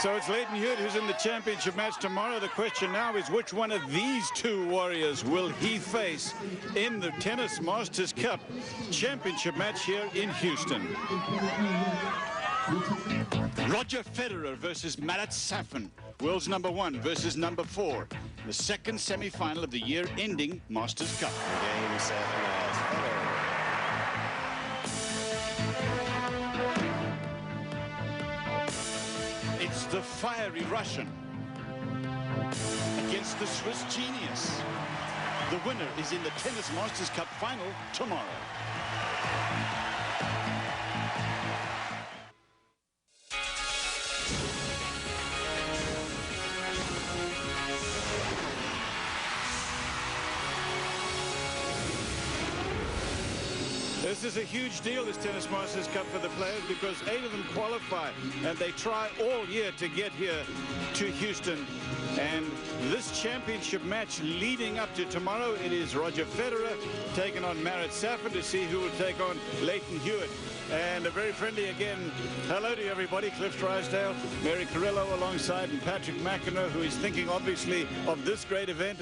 So it's Lleyton Hewitt who's in the championship match tomorrow. The question now is which one of these two warriors will he face in the Tennis Masters Cup championship match here in Houston. Roger Federer versus Marat Safin, world's #1 versus #4. The second semi-final of the year-ending Masters Cup. Game, 7 as Federer. It's the fiery Russian against the Swiss genius. The winner is in the Tennis Masters Cup final tomorrow. This is a huge deal, this Tennis Masters Cup, for the players, because 8 of them qualify and they try all year to get here to Houston. And this championship match leading up to tomorrow, it is Roger Federer taking on Marat Safin to see who will take on Lleyton Hewitt. And a very friendly again hello to everybody. Cliff Drysdale, Mary Carrillo alongside, and Patrick McEnroe, who is thinking obviously of this great event,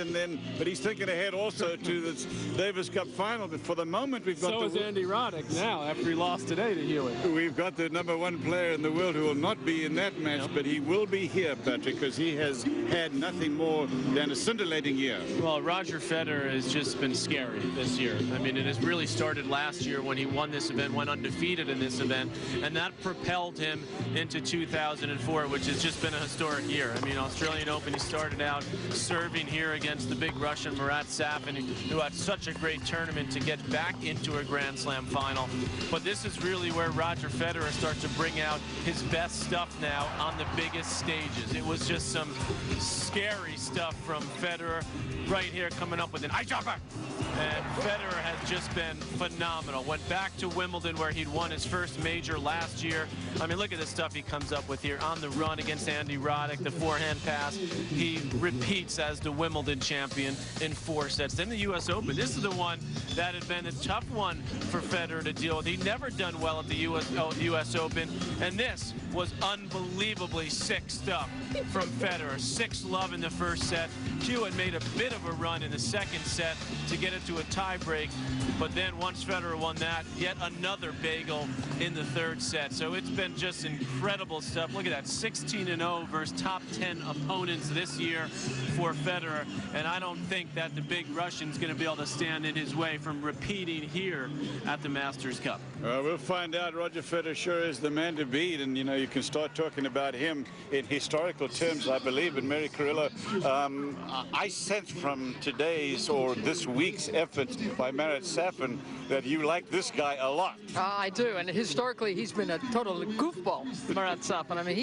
but he's thinking ahead also to this Davis Cup final. But for the moment, we've got so is Andy Roddick now after he lost today to Hewitt. We've got the #1 player in the world who will not be in that match, but he will be here, Patrick, because he has had nothing more than a scintillating year. Well, Roger Federer has just been scary this year. I mean, it has really started last year when he won this event, went undefeated in this event, and that propelled him into 2004, which has just been a historic year. I mean, Australian Open, he started out serving here against the big Russian Marat Safin, who had such a great tournament to get back into a Grand Slam final. But this is really where Roger Federer starts to bring out his best stuff now on the biggest stages. It was just some scary stuff from Federer right here, coming up with an eye chopper. And Federer has just been phenomenal. Went back to Wimbledon where he'd won his first major last year. I mean, look at the stuff he comes up with here on the run against Andy Roddick, the forehand pass. He repeats as the Wimbledon champion in 4 sets. Then the U.S. Open. This is the one that had been a tough one for Federer to deal with. He'd never done well at the U.S. Open, and this was unbelievably sick stuff from Federer. 6-love in the first set. Hewitt made a bit of a run in the second set to get it to a tie-break, but then once Federer won that, yet another bagel in the third set. So it's been just incredible stuff. Look at that, 16-0 versus top 10 opponents this year for Federer, and I don't think that the big Russian's going to be able to stand in his way from repeating here at the Masters Cup. We'll find out. Roger Federer sure is the man to beat, and you know, you can start talking about him in historical terms, I believe. And Mary Carrillo, I sense from today's or this week's efforts by Marat Safin that you like this guy a lot. I do, and historically he's been a total goofball, Marat Safin. I mean,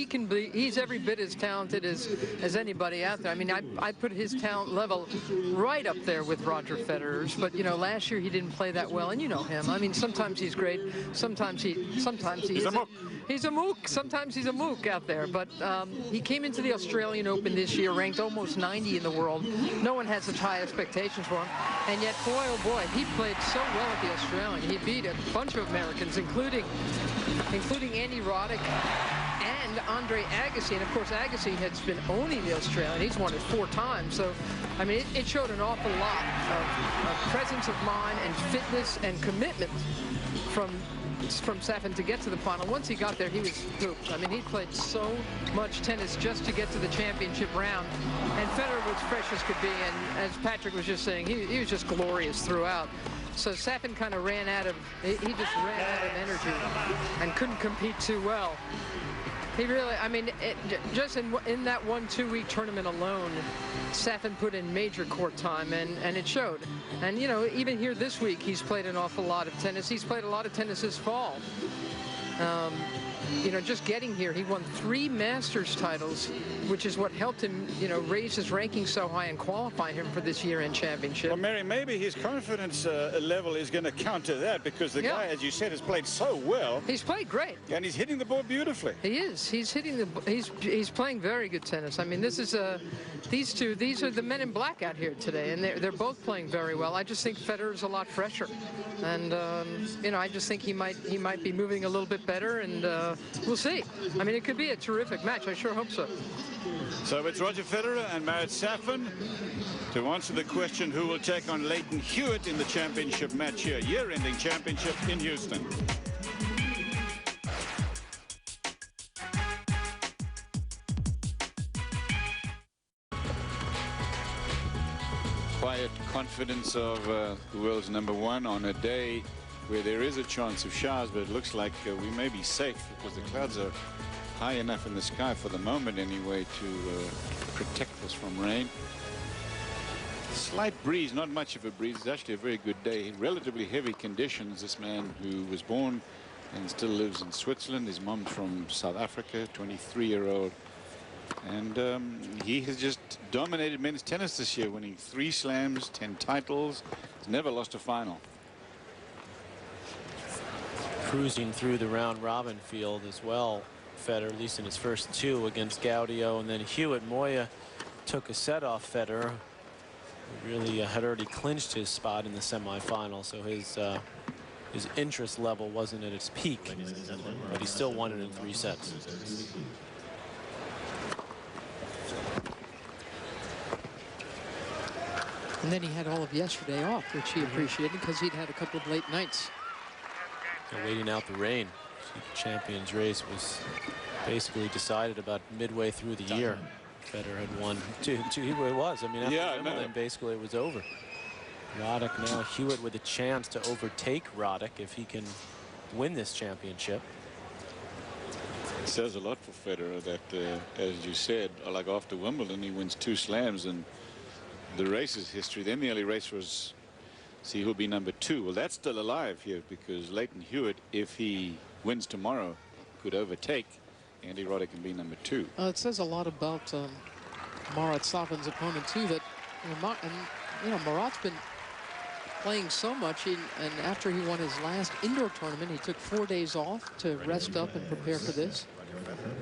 he's every bit as talented as anybody out there. I mean, I put his talent level right up there with Roger Federer's, but you know, last year he didn't play that well, and you know him. I mean, sometimes he's great, sometimes he's a mook. He's a mook. Sometimes he's a mook out there, but he came into the Australian Open this year ranked almost 90 in the world. No one had such high expectations for him, and yet, boy, oh boy, he played so well at the Australian. He beat a bunch of Americans, including Andy Roddick and Andre Agassi. And of course, Agassi has been owning the Australian. He's won it 4 times. So, I mean, it showed an awful lot of presence of mind and fitness and commitment from Safin to get to the final. Once he got there, he was hooped. I mean, he played so much tennis just to get to the championship round. And Federer was fresh as could be. And as Patrick was just saying, he was just glorious throughout. So Safin kind of he just ran out of energy and couldn't compete too well. He really, I mean, just in that 1-2 week tournament alone, Safin put in major court time, and it showed. And, you know, even here this week, he's played an awful lot of tennis. He's played a lot of tennis this fall. You know, just getting here, he won 3 Masters titles, which is what helped him, you know, raise his ranking so high and qualify him for this year-end championship. Well, Mary, maybe his confidence level is going to counter that, because the guy, as you said, has played so well. He's played great, and he's hitting the ball beautifully. He is. He's hitting he's playing very good tennis. I mean, this is these are the men in black out here today, and they're both playing very well. I just think Federer's a lot fresher, and you know, I just think he might be moving a little bit better, and we'll see. I mean, it could be a terrific match. I sure hope so. So it's Roger Federer and Marat Safin to answer the question who will take on Lleyton Hewitt in the championship match here, year-ending championship in Houston. Quiet confidence of the world's #1 on a day where there is a chance of showers, but it looks like we may be safe because the clouds are high enough in the sky for the moment anyway to protect us from rain. Slight breeze, not much of a breeze. It's actually a very good day. Relatively heavy conditions. This man who was born and still lives in Switzerland. His mom's from South Africa, 23-year-old. And he has just dominated men's tennis this year, winning 3 slams, 10 titles. He's never lost a final. Cruising through the round robin field as well, Federer, at least in his first 2 against Gaudio, and then Hewitt. Moya took a set off Federer, who really had already clinched his spot in the semifinal, so his interest level wasn't at its peak, but he still won it in 3 sets. And then he had all of yesterday off, which he appreciated because he'd had a couple of late nights. Waiting out the rain. The Champions race was basically decided about midway through the year. Federer had won 2. It was. I mean, after Wimbledon, basically it was over. Roddick now, Hewitt with a chance to overtake Roddick if he can win this championship. It says a lot for Federer that, as you said, like after Wimbledon, he wins 2 slams and the race's history. Then the early race was, see who'll be #2. Well, that's still alive here because Lleyton Hewitt, if he wins tomorrow, could overtake Andy Roddick and be #2. It says a lot about Marat Safin's opponent too. That Marat's been playing so much, and after he won his last indoor tournament, he took 4 days off to rest up and prepare for this.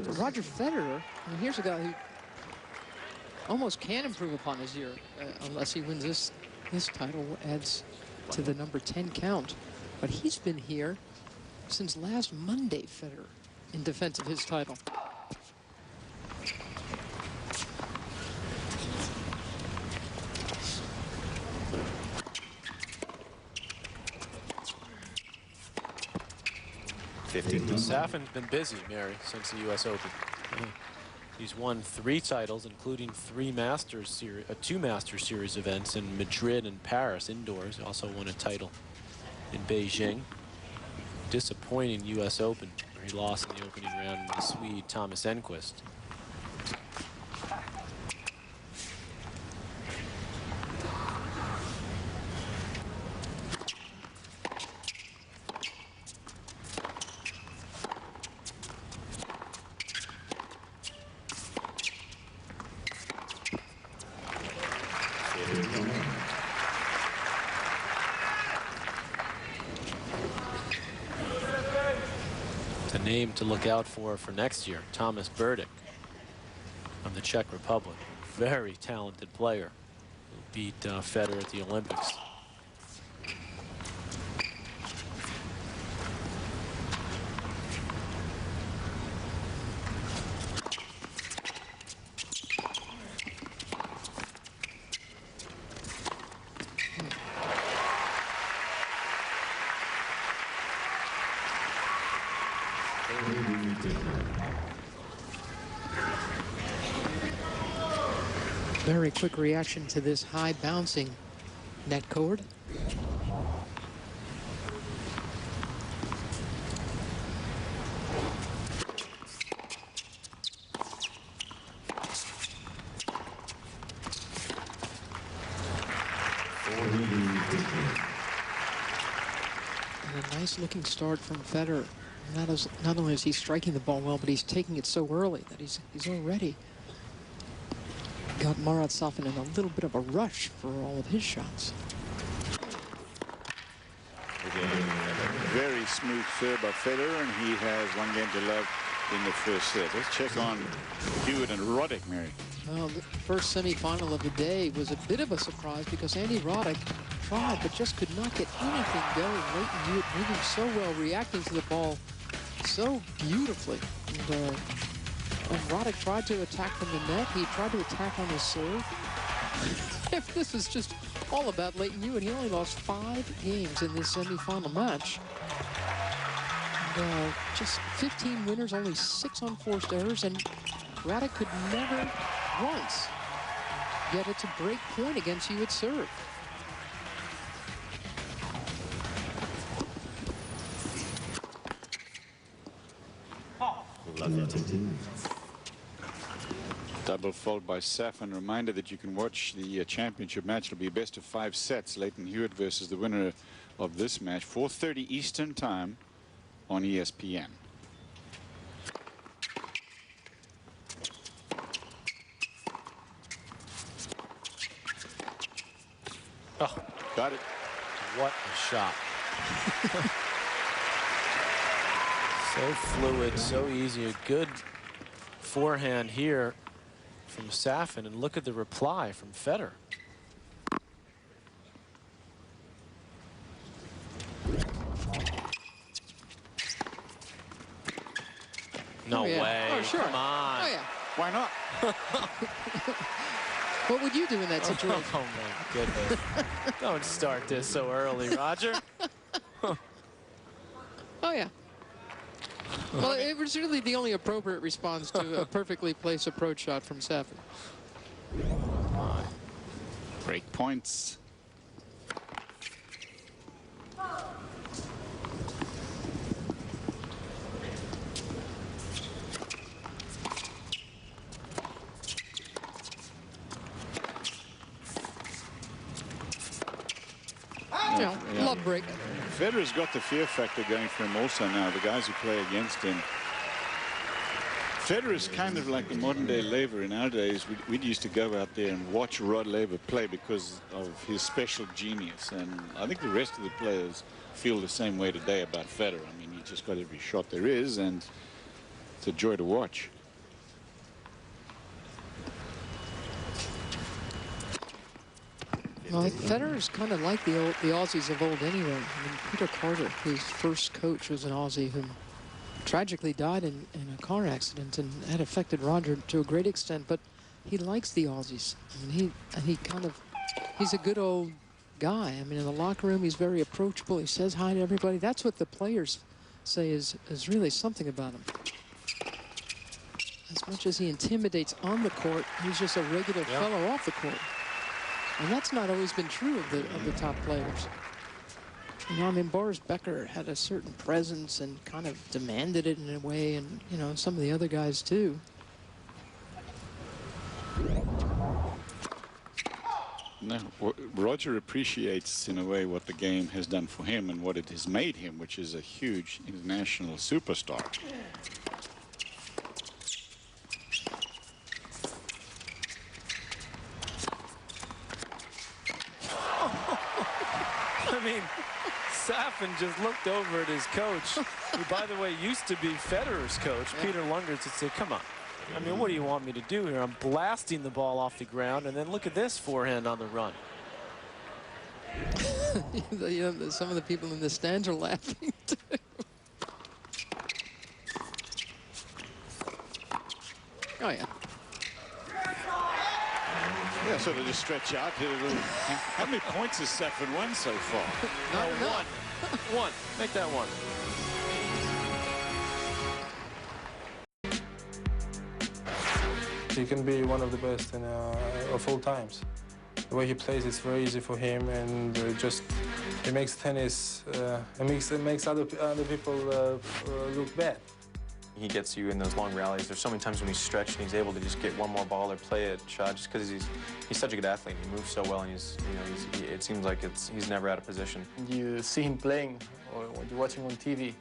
But Roger Federer, here's a guy who almost can improve upon his year unless he wins this title, adds to the #10 count. But he's been here since last Monday, Federer, in defense of his title. Safin's been busy, Mary, since the U.S. Open. He's won 3 titles, including 2 Masters Series events in Madrid and Paris indoors. He also won a title in Beijing. Disappointing U.S. Open, where he lost in the opening round to the Swede Thomas Enquist. Name to look out for next year, Thomas Berdych from the Czech Republic. Very talented player who beat Federer at the Olympics. Very quick reaction to this high bouncing net cord. And a nice looking start from Federer. Not only is he striking the ball well, but he's taking it so early that he's already got Marat Safin in a little bit of a rush for all of his shots. Very smooth serve by Federer, and he has 1 game to love in the first set. Let's check on Hewitt and Roddick, Mary. Well, the first semifinal of the day was a bit of a surprise because Andy Roddick tried but just could not get anything going. Lleyton Hewitt moving so well, reacting to the ball so beautifully. And when Roddick tried to attack from the net, he tried to attack on his serve. If this is just all about Lleyton Hewitt, he only lost 5 games in this semifinal match. And, just 15 winners, only 6 unforced errors, and Roddick could never once get it to break point against Hewitt's serve. Double fault by Safin. Reminder that you can watch the championship match. It'll be best of 5 sets. Lleyton Hewitt versus the winner of this match. 4:30 Eastern time on ESPN. Oh, got it. What a shot. So fluid, so easy. A good forehand here from Safin, and look at the reply from Federer. No way. Oh, sure. Come on. Oh, yeah. Why not? What would you do in that situation? Oh, my goodness. Don't start this so early, Roger. Oh, yeah. Well, it was really the only appropriate response to a perfectly placed approach shot from Safin. Break points. Love break. Federer's got the fear factor going for him also now, the guys who play against him. Federer's kind of like the modern-day Laver. In our days, we'd used to go out there and watch Rod Laver play because of his special genius. And I think the rest of the players feel the same way today about Federer. I mean, he just got every shot there is, and it's a joy to watch. Well, Federer's kind of like the Aussies of old anyway. I mean, Peter Carter, his first coach, was an Aussie who tragically died in a car accident, and that affected Roger to a great extent. But he likes the Aussies. I mean, he's a good old guy. I mean, in the locker room, he's very approachable. He says hi to everybody. That's what the players say is really something about him. As much as he intimidates on the court, he's just a regular fellow off the court. And that's not always been true of the top players. You know, I mean, Boris Becker had a certain presence and kind of demanded it in a way, and, you know, some of the other guys too. No, Roger appreciates, in a way, what the game has done for him and what it has made him, which is a huge international superstar. I mean, Safin just looked over at his coach, who, by the way, used to be Federer's coach, Peter Lundgren, and said, come on. I mean, what do you want me to do here? I'm blasting the ball off the ground, and then look at this forehand on the run. You know, some of the people in the stands are laughing, too. Oh, yeah. Yeah, sort of just stretch out here. How many points has Safin won so far? Not enough. One. Make that one. He can be one of the best of all times. The way he plays, it's very easy for him, and he makes tennis. It makes other people look bad. He gets you in those long rallies. There's so many times when he's stretched and he's able to just get one more ball or play a shot, just because he's such a good athlete. He moves so well, and it seems like he's never out of position. You see him playing, or when you're watching on TV.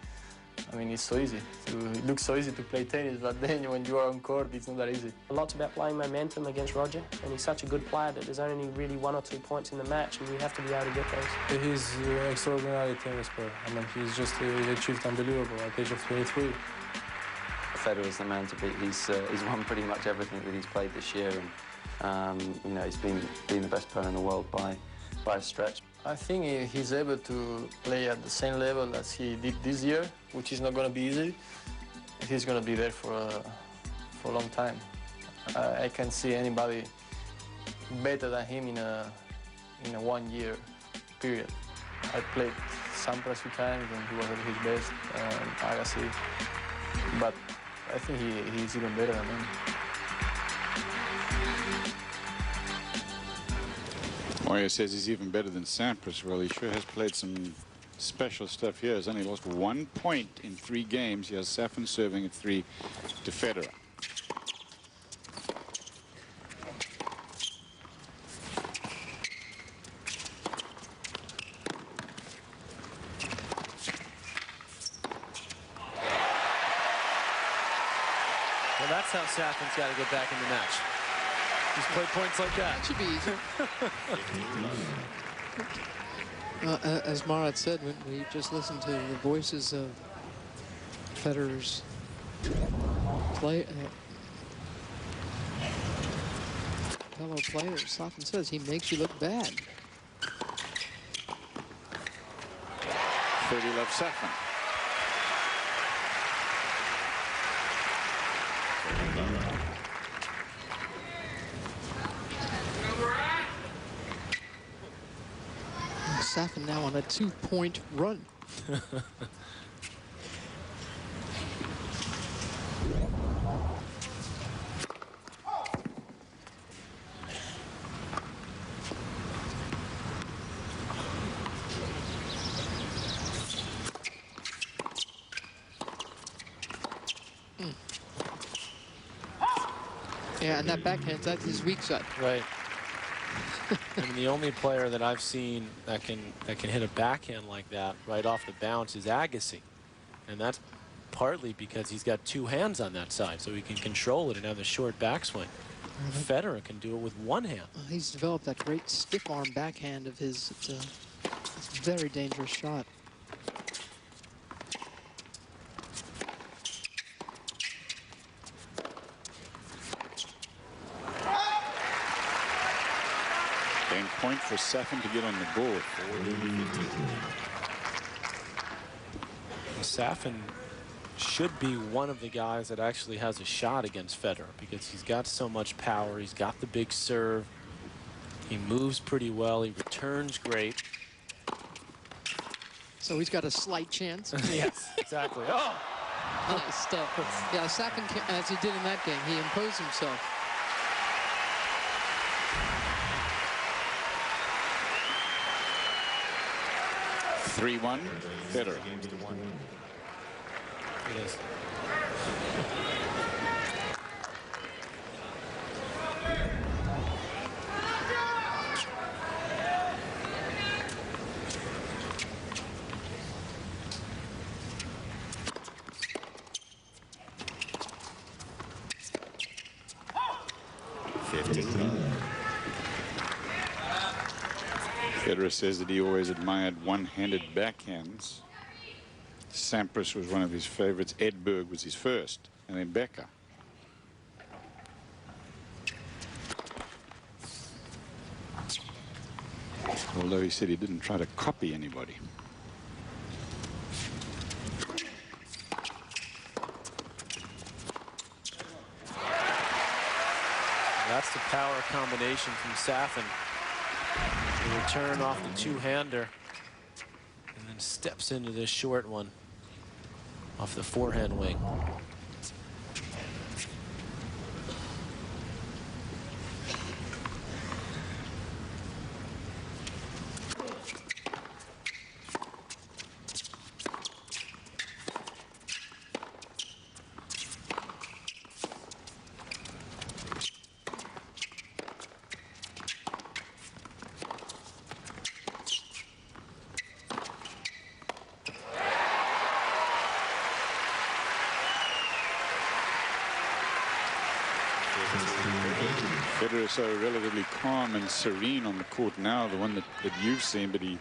I mean, it's so easy. It looks so easy to play tennis, but then when you are on court, it's not that easy. A lot's about playing momentum against Roger, and he's such a good player that there's only really 1 or 2 points in the match, and we have to be able to get those. He's an extraordinary tennis player. I mean, he achieved unbelievable at the age of 23. Federer's the man to beat. He's won pretty much everything that he's played this year, and you know, he's been the best player in the world by a stretch. I think he's able to play at the same level as he did this year, which is not going to be easy. He's going to be there for a long time. I can't see anybody better than him in a 1 year period. I played Sampras a few times and he was at his best, Agassi, but I think he's even better than him. Moya says he's even better than Sampras. Well, he sure has played some special stuff here. He's only lost 1 point in 3 games. He has Safin serving at 3 to Federer. Well, that's how Safin's got to get back in the match. Just play points like that. That should be easy. As Marat said, when we just listened to the voices of Federer's fellow players, Safin says he makes you look bad. 30 left Safin. Safin now on a 2-point run. Yeah, and that backhand, that's his weak side. Right. I mean, the only player that I've seen that can hit a backhand like that right off the bounce is Agassi, and that's partly because he's got 2 hands on that side, so he can control it and have the short backswing. Federer can do it with 1 hand. He's developed that great stiff arm backhand of his. It's a very dangerous shot. Point for Safin to get on the board. Safin should be one of the guys that actually has a shot against Federer because he's got so much power. He's got the big serve. He moves pretty well. He returns great. So he's got a slight chance. Yes, exactly. Oh! Nice stuff. Yeah, Safin, as he did in that game, he imposed himself. Three 3-1, Federer. It is. Federer says that he always admired one-handed backhands. Sampras was one of his favorites. Edberg was his first, and then Becker. Although he said he didn't try to copy anybody. That's the power combination from Safin. The return off the two-hander and then steps into this short one off the forehand wing. Federer is so relatively calm and serene on the court now, the one that you've seen, but he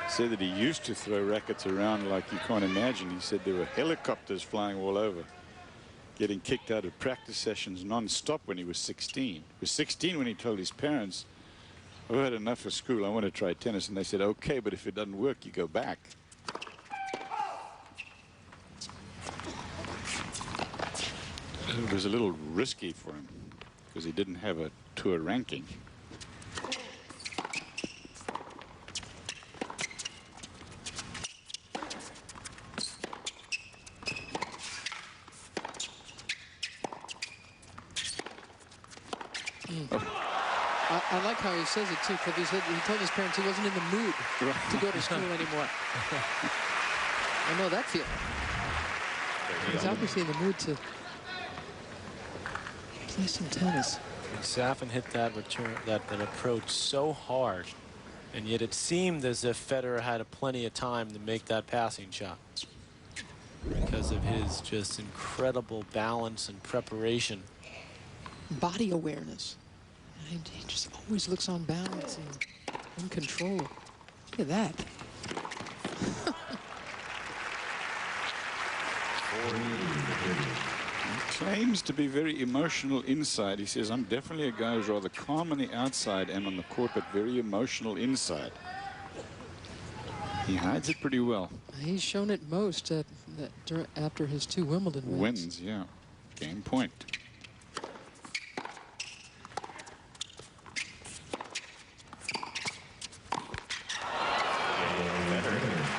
said that he used to throw rackets around like you can't imagine. He said there were helicopters flying all over, getting kicked out of practice sessions non-stop when he was 16. He was 16 when he told his parents I've had enough of school. I want to try tennis. And they said, okay, but if it doesn't work, you go back. It was a little risky for him because he didn't have a tour ranking. I like how he says it too, because he told his parents he wasn't in the mood to go to school anymore. I know that feeling. He's obviously in the mood to play some tennis. Safin hit that return, that approach so hard, and yet it seemed as if Federer had plenty of time to make that passing shot because of his just incredible balance and preparation. Body awareness. And he just always looks on balance and in control. Look at that. He claims to be very emotional inside. He says, I'm definitely a guy who's rather calm on the outside and on the court, but very emotional inside. He hides it pretty well. He's shown it most after his 2 Wimbledon wins. Yeah. Game point.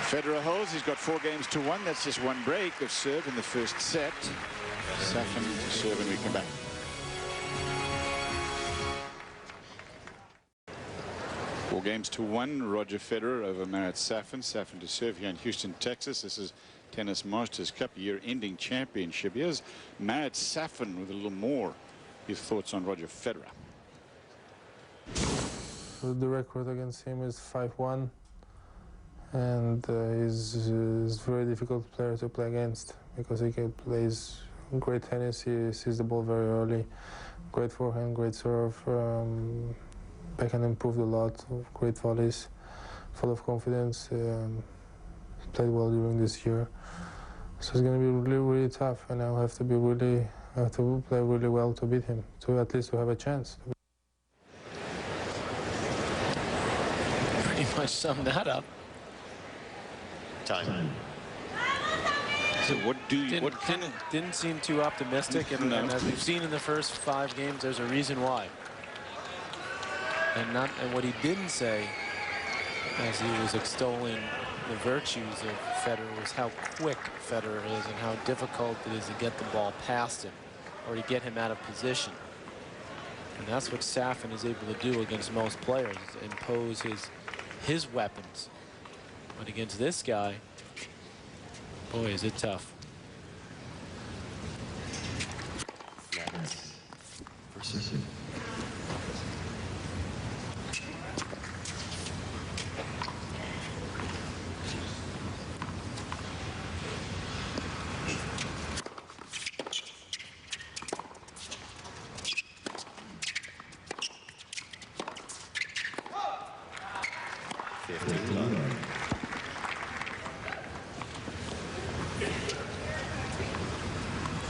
Federer holds. He's got 4 games to 1. That's just 1 break of serve in the first set. Safin to serve and we come back. Four games to 1. Roger Federer over Marat Safin. Safin to serve here in Houston, Texas. This is Tennis Masters Cup year-ending championship. Here's Marat Safin with a little more. His thoughts on Roger Federer. The record against him is 5-1. And he's a very difficult player to play against because he plays great tennis. He sees the ball very early. Great forehand, great serve. Backhand improved a lot. Great volleys, full of confidence. Played well during this year. So it's going to be really, really tough. And I have to play really well to beat him, to at least to have a chance. Pretty much summed that up. Time. So what didn't seem too optimistic, and, no. And as we've seen in the first 5 games, there's a reason why. And what he didn't say, as he was extolling the virtues of Federer, was how quick Federer is and how difficult it is to get the ball past him or to get him out of position. And that's what Safin is able to do against most players, impose his weapons. But against this guy, boy, is it tough.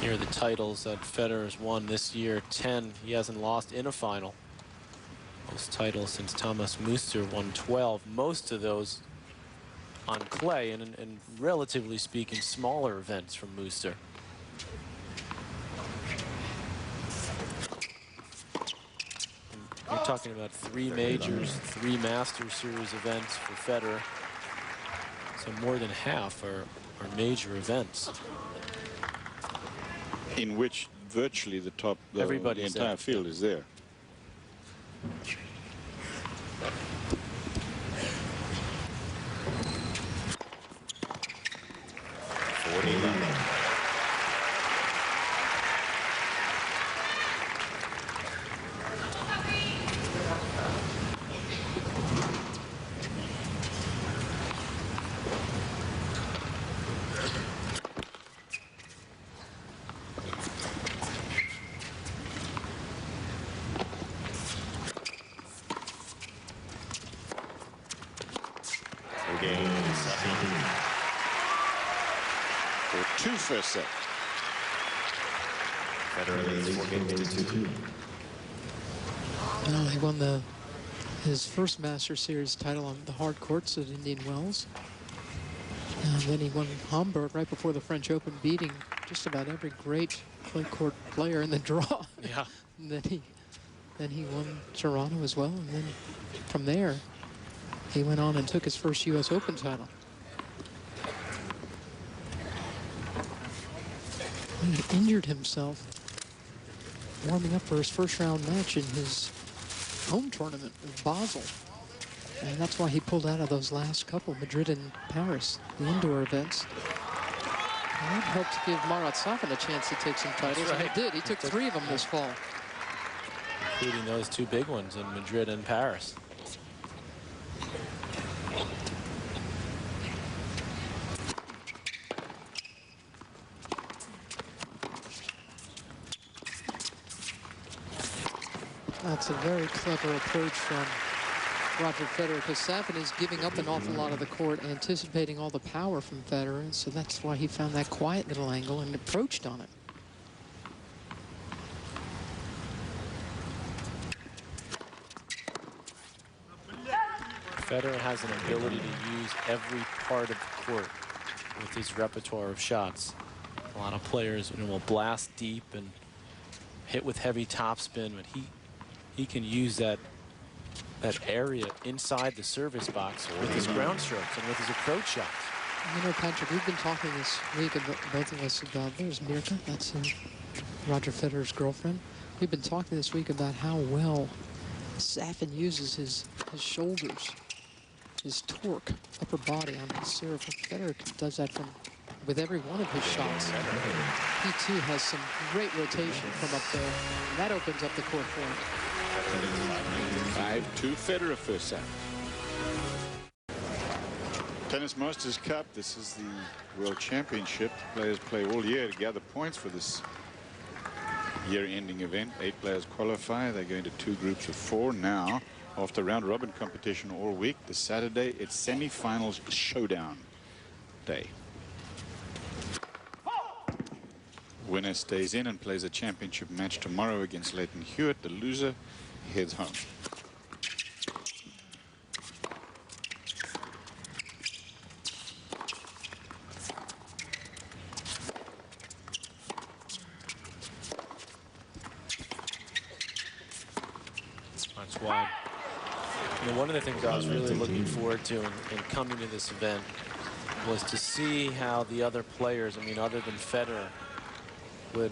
Here are the titles that Federer's won this year. 10. He hasn't lost in a final. Most titles since Thomas Muster won 12. Most of those on clay and relatively speaking smaller events from Muster. You're talking about 3 majors, 3 Masters Series events for Federer. So more than half are major events. In which virtually the entire field is there. First set. Federer leads 4 games to 2. Well, he won the his first Master Series title on the hard courts at Indian Wells. And then he won Hamburg right before the French Open, beating just about every great clay court player in the draw. Yeah. And then he won Toronto as well. And then from there, he went on and took his first U.S. Open title. He injured himself warming up for his first round match in his home tournament in Basel. And that's why he pulled out of those last couple, Madrid and Paris, the indoor events. And that helped give Marat Safin a chance to take some titles, and he did. He took 3 of them this fall. Including those 2 big ones in Madrid and Paris. That's a very clever approach from Roger Federer, because Safin is giving up an awful lot of the court, anticipating all the power from Federer, and so that's why he found that quiet little angle and approached on it. Federer has an ability to use every part of the court with his repertoire of shots. A lot of players, will blast deep and hit with heavy topspin, but he can use that area inside the service box with his ground strokes and with his approach shots. Patrick, we've been talking this week, both of us, about, there's Mirka, that's Roger Federer's girlfriend. We've been talking this week about how well Safin uses his shoulders, his torque, upper body on his serve. Federer does that with every one of his shots. He too has some great rotation from up there, and that opens up the court for him. 5-2 Federer first set. Tennis Masters Cup. This is the World Championship. Players play all year to gather points for this year-ending event. 8 players qualify. They go into 2 groups of 4 now. After round-robin competition all week, this Saturday, it's semi-finals showdown day. Winner stays in and plays a championship match tomorrow against Leighton Hewitt. The loser heads home. That's why. One of the things I was really looking forward to in coming to this event was to see how the other players, other than Federer, would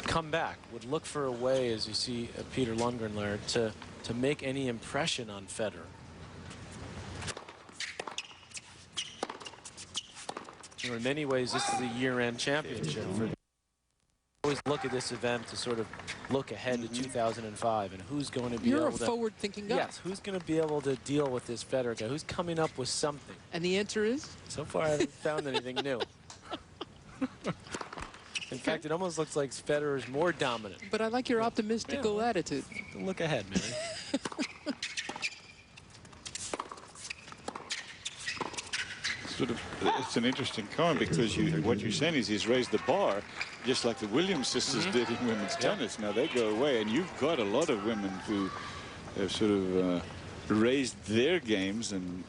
come back, would look for a way, as you see Peter Lundgren there, to make any impression on Federer. In many ways, this is a year-end championship. Always look at this event to sort of look ahead to 2005 and who's going to be able to... You're a forward-thinking guy. Yes, who's going to be able to deal with this Federer guy? Who's coming up with something? And the answer is? So far, I haven't found anything new. In fact, it almost looks like Federer's more dominant. But I like your optimistical attitude. Look ahead, Mary. It's an interesting comment, because what you're saying is he's raised the bar, just like the Williams sisters did in women's tennis. Now they go away, and you've got a lot of women who have sort of raised their games, and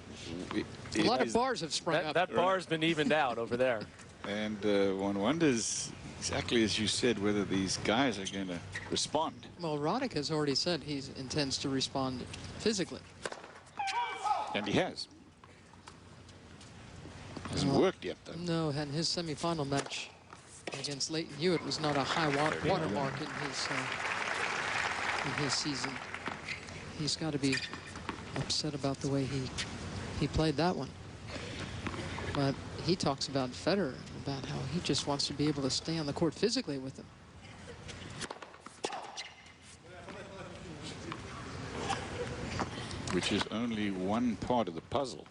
a lot of bars have sprung up. That bar's been evened out over there. And one wonders, exactly as you said, whether these guys are going to respond. Well, Roddick has already said he intends to respond physically. And he has. Hasn't worked yet, though. No, and his semifinal match against Leighton Hewitt was not a high watermark in his season. He's got to be upset about the way he played that one. But he talks about Federer, about how he just wants to be able to stay on the court physically with him. Which is only one part of the puzzle.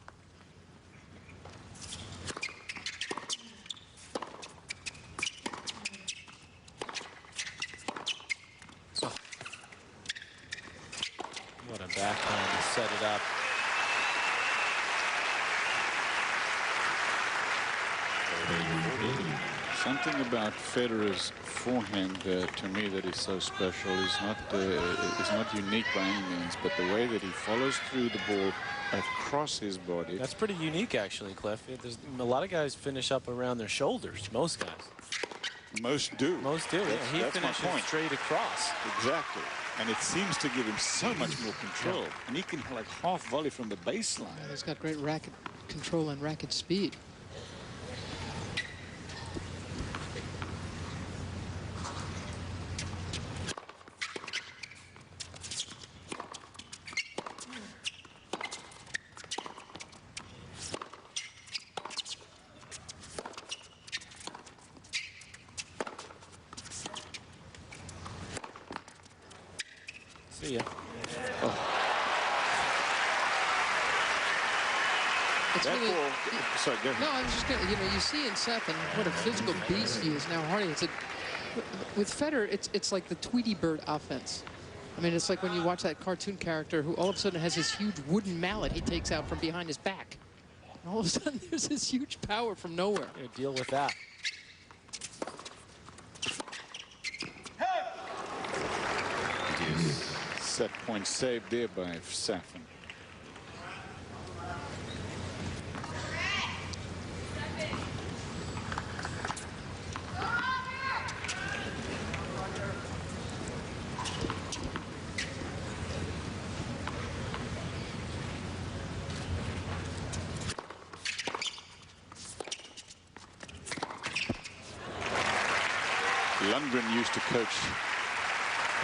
What a backhand to set it up. Something about Federer's forehand to me that is so special is not unique by any means, but the way that he follows through the ball across his body. That's pretty unique, actually, Cliff. There's a lot of guys finish up around their shoulders. Most guys. Most do. Most do. Yeah. He That's my finishes point. straight across. Exactly. And it seems to give him so much more control. And he can like half volley from the baseline. Yeah, he's got great racket control and racket speed. See ya. It's That really, ball, sorry, go ahead. no, I was just going to, you see in Safin what a physical beast he is now. Hardy, with Federer, it's like the Tweety Bird offense. I mean, it's like when you watch that cartoon character who all of a sudden has this huge wooden mallet he takes out from behind his back. And all of a sudden, there's this huge power from nowhere. Yeah, deal with that. Set point saved there by Safin. Lundgren used to coach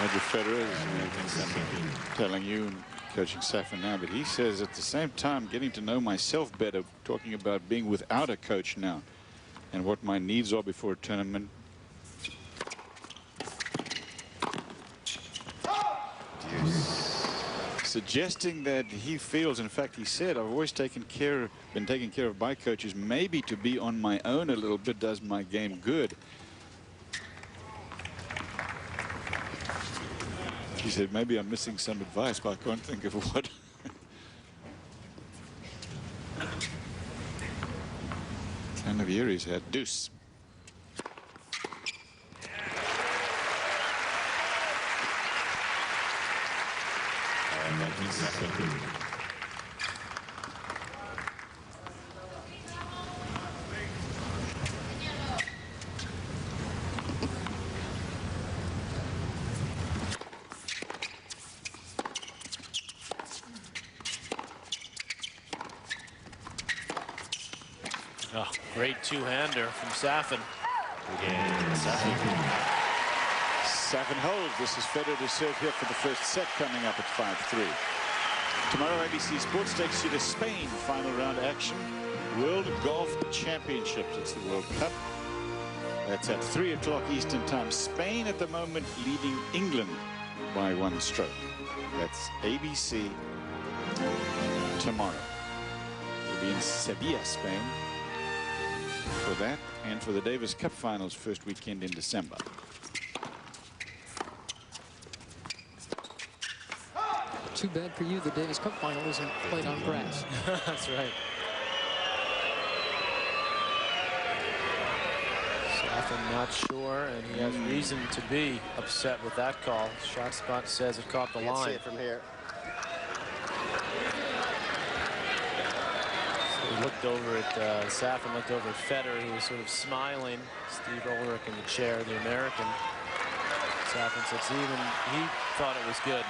Roger Federer, as telling you, and coaching Safin now, but he says at the same time, getting to know myself better, talking about being without a coach now and what my needs are before a tournament. Suggesting that he feels, in fact, he said, I've always been taken care of by coaches. Maybe to be on my own a little bit does my game good. He said, maybe I'm missing some advice, but I can't think of what. Canavieri's had deuce. Oh, great two-hander from Safin. Safin holds. This is Federer to serve here for the first set, coming up at 5-3. Tomorrow, ABC Sports takes you to Spain. Final round action. World Golf Championships. It's the World Cup. That's at 3 o'clock Eastern Time. Spain at the moment leading England by 1 stroke. That's ABC tomorrow. We'll be in Sevilla, Spain, for that and for the Davis Cup Finals first weekend in December. Too bad for you, the Davis Cup final isn't played on grass. That's right. Safin not sure, and he has reason to be upset with that call. Shot spot says it caught the line. Can't see it from here. So he looked over at Safin, looked over at Federer, who was sort of smiling. Steve Ulrich in the chair, the American. Safin said he thought it was good.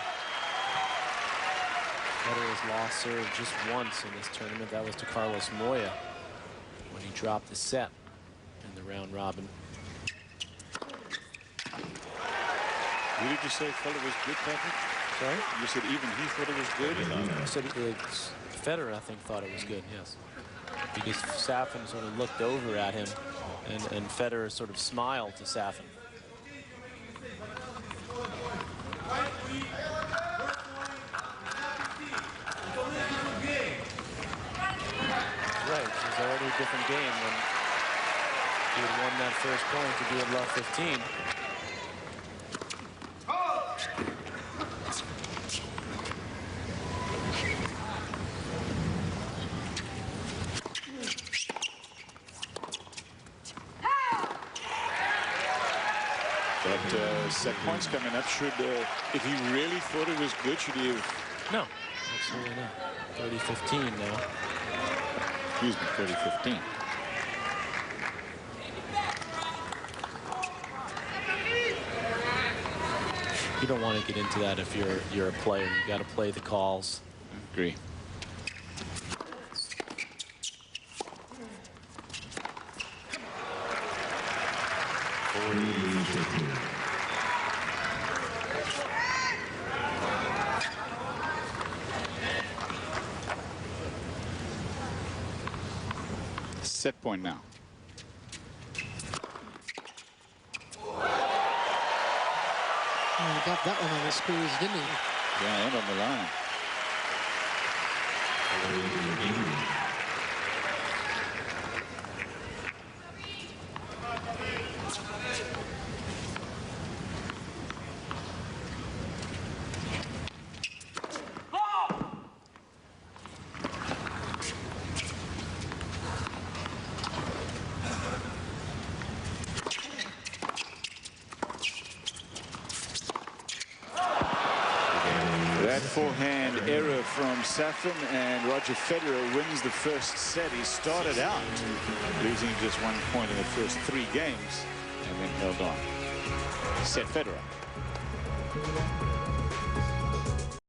Federer has lost serve just once in this tournament. That was to Carlos Moya when he dropped the set in the round robin. Who did you say thought it was good, Patrick? Sorry? You said even he thought it was good? I said Federer, I think, thought it was good, yes. Because Safin sort of looked over at him, and Federer sort of smiled to Safin. Right, it was already a different game when he had won that first point to be at love 15. set points coming up. Should, if he really thought it was good, should he have? No, absolutely not. 30-15 now. Excuse me, 30-15. You don't want to get into that if you're a player. You got to play the calls. I agree. Set point now. Oh, he got that one on the squeeze, didn't he? Yeah, and on the line. That forehand error from Safin, and Roger Federer wins the first set. He started out losing just 1 point in the first 3 games and then held on. Set Federer.